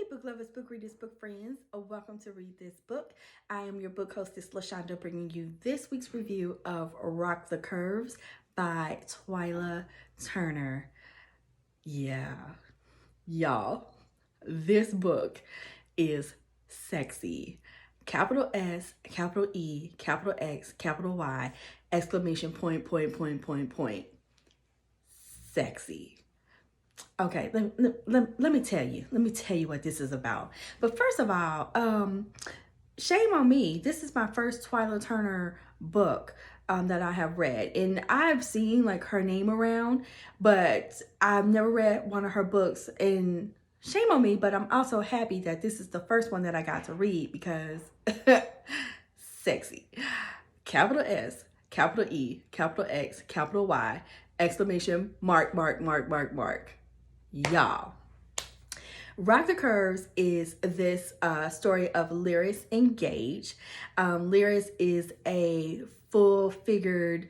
book lovers, book readers, book friends. Welcome to Read This Book. I am your book hostess, LaShonda, bringing you this week's review of Rock the Curves by Twyla Turner. Yeah, y'all, this book is sexy. Capital S, capital E, capital X, capital Y, exclamation point, point, point, point, point. Sexy. Okay, let me tell you. Let me tell you what this is about. But first of all, shame on me. This is my first Twyla Turner book that I have read. And I've seen like her name around, but I've never read one of her books. And shame on me, but I'm also happy that this is the first one that I got to read because sexy. Capital S, capital E, capital X, capital Y, exclamation mark, mark, mark, mark, mark. Y'all, Rock the Curves is this story of Lyris and Gage. Lyris is a full-figured,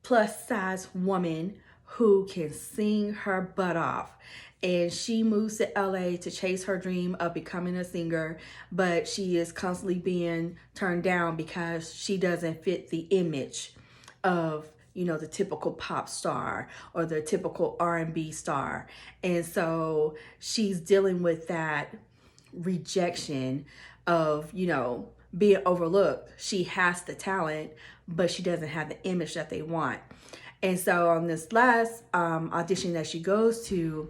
plus-size woman who can sing her butt off. And she moves to LA to chase her dream of becoming a singer, but she is constantly being turned down because she doesn't fit the image of the typical pop star or the typical R&B star. And so she's dealing with that rejection of, being overlooked. She has the talent, but she doesn't have the image that they want. And so on this last audition that she goes to,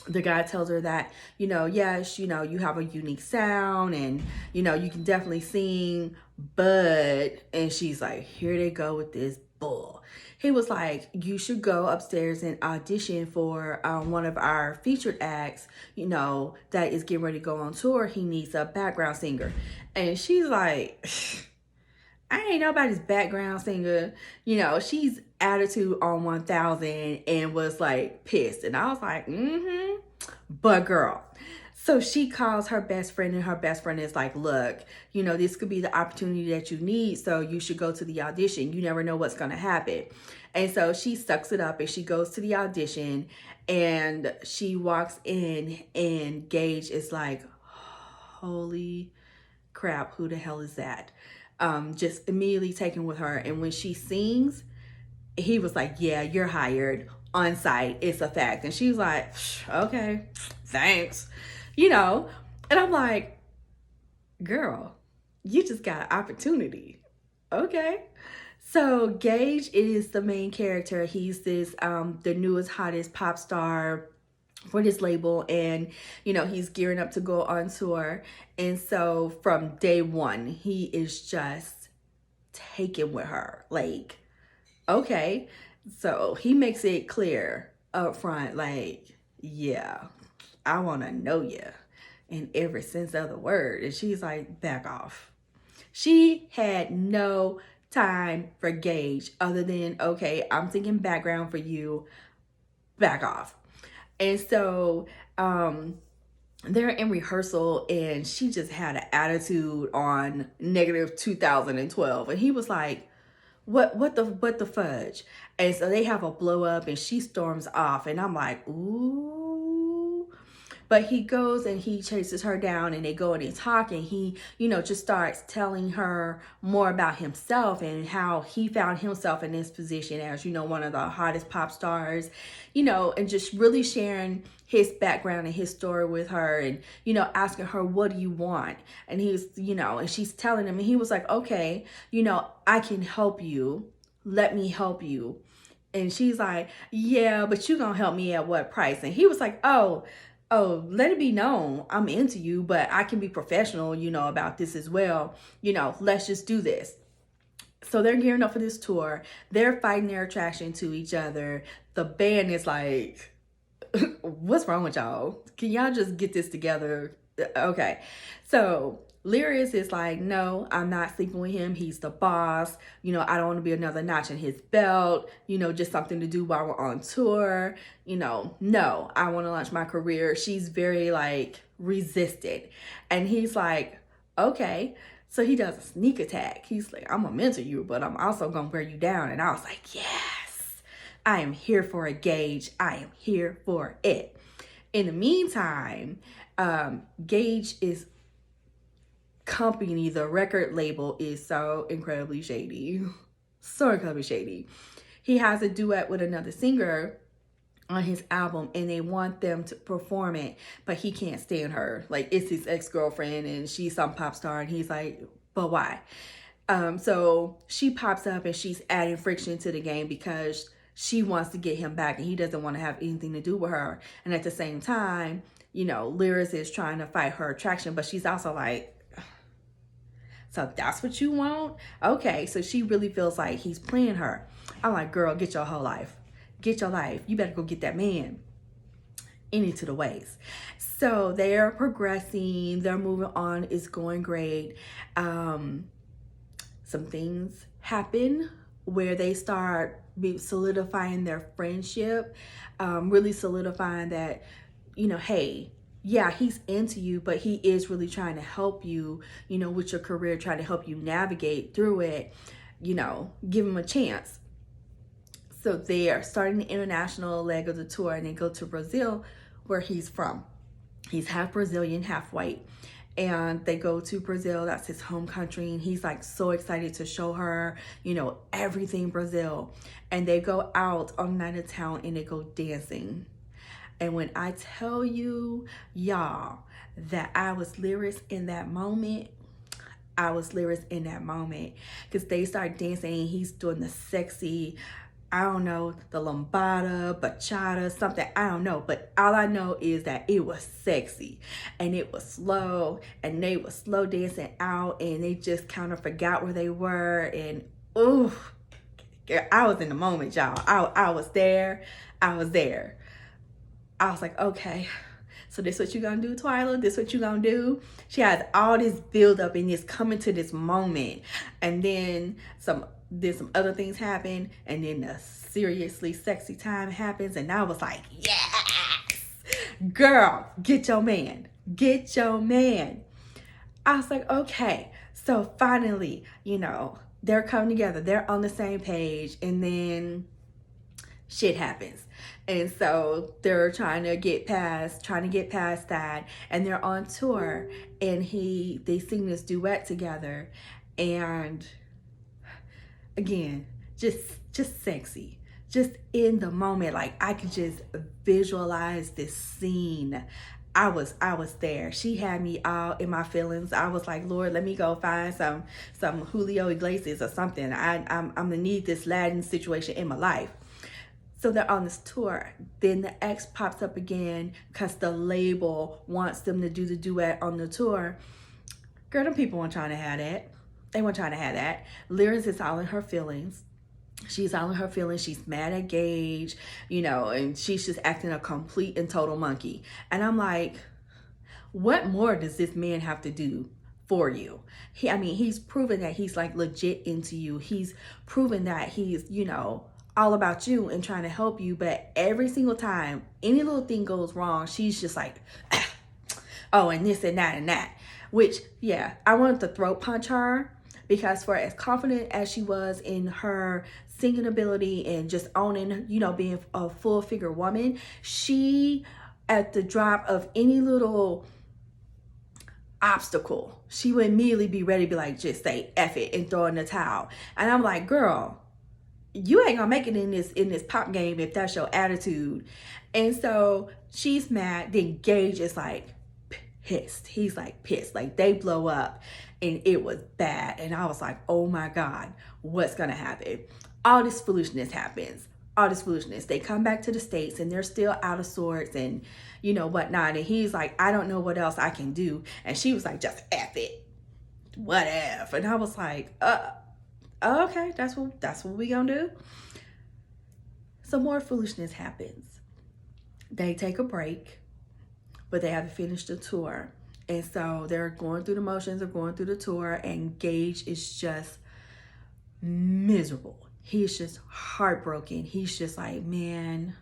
the guy tells her that, yes, you have a unique sound and, you can definitely sing, but, and she's like, here they go with this bull. He was like, you should go upstairs and audition for one of our featured acts, that is getting ready to go on tour. He needs a background singer. And she's like, I ain't nobody's background singer. She's attitude on 1000 and was like pissed. And I was like, but girl. So she calls her best friend and her best friend is like, look, this could be the opportunity that you need. So you should go to the audition. You never know what's going to happen. And so she sucks it up and she goes to the audition and she walks in and Gage is like, holy crap, who the hell is that? Just immediately taken with her. And when she sings, he was like, yeah, you're hired on site. It's a fact. And she's like, okay, thanks. And I'm like, girl, you just got an opportunity. Okay. So Gage is the main character. He's this, the newest, hottest pop star for this label. And, he's gearing up to go on tour. And so from day one, he is just taken with her. Like, okay. So he makes it clear up front, like, yeah, I want to know you in every sense of the word. And she's like, back off. She had no time for Gage other than, okay, I'm thinking background for you, back off. And so they're in rehearsal and she just had an attitude on negative 2012. And he was like, what the fudge? And so they have a blow up and she storms off and I'm like, ooh. But he goes and he chases her down and they go and they talk and he, just starts telling her more about himself and how he found himself in this position as, one of the hottest pop stars, and just really sharing his background and his story with her and, asking her, what do you want? And he's, and she's telling him and he was like, okay, I can help you. Let me help you. And she's like, yeah, but you gonna help me at what price? And he was like, oh, let it be known I'm into you, but I can be professional, about this as well. Let's just do this. So they're gearing up for this tour. They're fighting their attraction to each other. The band is like, what's wrong with y'all? Can y'all just get this together? Okay. So Lyris is like, no, I'm not sleeping with him. He's the boss. I don't want to be another notch in his belt, just something to do while we're on tour. No, I want to launch my career. She's very like resistant. And he's like, okay. So he does a sneak attack. He's like, I'm gonna mentor you, but I'm also gonna wear you down. And I was like, yes, I am here for a Gage. I am here for it. In the meantime, Gage is company, the record label is so incredibly shady. So incredibly shady. He has a duet with another singer on his album and they want them to perform it, but he can't stand her. Like, it's his ex-girlfriend and she's some pop star and he's like, but why? So she pops up and she's adding friction to the game because she wants to get him back and he doesn't want to have anything to do with her. And at the same time, you know, Lyris is trying to fight her attraction, but she's also like, so that's what you want? Okay, so she really feels like he's playing her. I'm like, girl, get your whole life. Get your life. You better go get that man into the ways. So they're progressing. They're moving on. It's going great. Some things happen where they start solidifying their friendship, really solidifying that, you know, hey, yeah, he's into you, but he is really trying to help you, you know, with your career, trying to help you navigate through it, you know, give him a chance. So they are starting the international leg of the tour and they go to Brazil, where he's from. He's half Brazilian, half white. And they go to Brazil, that's his home country. And he's like so excited to show her, you know, everything Brazil. And they go out on a night of town and they go dancing. And when I tell you, y'all, that I was Lyris in that moment, I was Lyris in that moment. Because they start dancing and he's doing the sexy, I don't know, the lambada, bachata, something, I don't know. But all I know is that it was sexy and it was slow and they were slow dancing out and they just kind of forgot where they were. And ooh, I was in the moment, y'all. I was there. I was there. I was like, okay, so this what you gonna do, Twyla? This what you gonna do? She has all this build up and it's coming to this moment. And then some other things happen. And then the seriously sexy time happens. And I was like, yes, girl, get your man. Get your man. I was like, okay. So finally, you know, they're coming together. They're on the same page. And then shit happens. And so they're trying to get past that, and they're on tour and they sing this duet together, and again, just sexy, just in the moment. Like, I could just visualize this scene. I was there. She had me all in my feelings. I was like, Lord, let me go find some Julio Iglesias or something. I'm gonna need this Latin situation in my life. So they're on this tour. Then the ex pops up again because the label wants them to do the duet on the tour. Girl, them people weren't trying to have that. They weren't trying to have that. Lyris is all in her feelings. She's all in her feelings. She's mad at Gage, you know, and she's just acting a complete and total monkey. And I'm like, what more does this man have to do for you? He's proven that he's like legit into you. He's proven that he's, you know, all about you and trying to help you, but every single time any little thing goes wrong, she's just like, oh, and this and that, which, yeah, I wanted to throat punch her, because for as confident as she was in her singing ability and just owning, you know, being a full figure woman, she, at the drop of any little obstacle, she would immediately be ready to be like, just say F it and throw in the towel. And I'm like, girl, you ain't gonna make it in this pop game if that's your attitude. And so she's mad. Then Gage is like pissed. He's like pissed. Like, they blow up and it was bad. And I was like, oh my God, what's gonna happen? All this foolishness happens. All this foolishness. They come back to the States and they're still out of sorts and, you know, whatnot. And he's like, I don't know what else I can do. And she was like, just F it. Whatever. And I was like, okay, that's what we gonna do. Some more foolishness happens. They take a break, but they haven't finished the tour. And so they're going through the motions of going through the tour, and Gage is just miserable. He's just heartbroken. He's just like, man,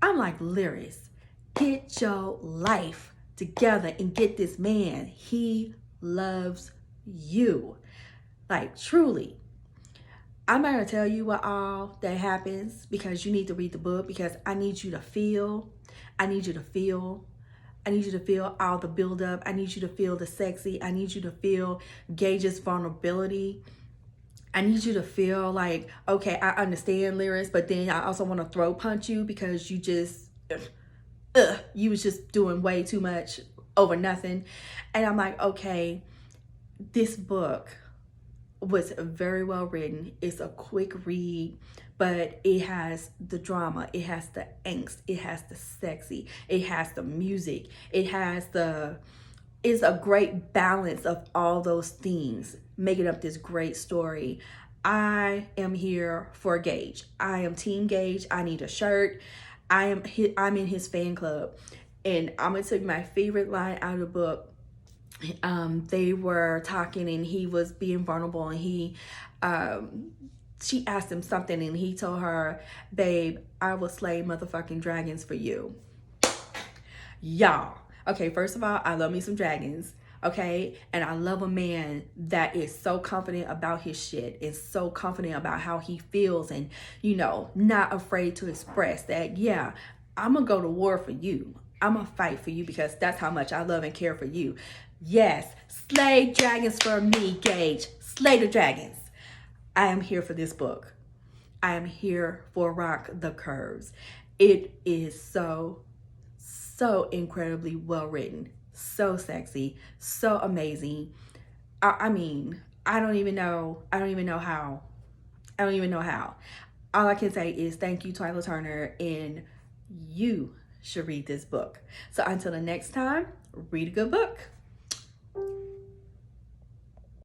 I'm like, Lyris, get your life together and get this man. He loves you. Like, truly. I'm not going to tell you what all that happens, because you need to read the book, because I need you to feel. I need you to feel. I need you to feel all the buildup. I need you to feel the sexy. I need you to feel Gage's vulnerability. I need you to feel like, okay, I understand, Lyris, but then I also want to throw punch you because you just, you was just doing way too much over nothing. And I'm like, okay, this book was very well written. It's a quick read, but it has the drama, it has the angst, it has the sexy, it has the music, it has the, it's a great balance of all those things making up this great story. I am here for Gage. I am Team Gage. I need a shirt. I'm in his fan club. And I'm gonna tell you my favorite line out of the book. They were talking and he was being vulnerable, and she asked him something and he told her, babe, I will slay motherfucking dragons for you. Y'all, okay, first of all, I love me some dragons, okay? And I love a man that is so confident about his shit, is so confident about how he feels, and, you know, not afraid to express that, yeah, I'm gonna go to war for you. I'm gonna fight for you because that's how much I love and care for you. Yes, slay dragons for me, Gage. Slay the dragons. I am here for this book. I am here for Rock the Curves. It is so incredibly well written, so sexy, so amazing. I mean, I don't even know how. All I can say is thank you, Twyla Turner, and you should read this book. So until the next time, read a good book.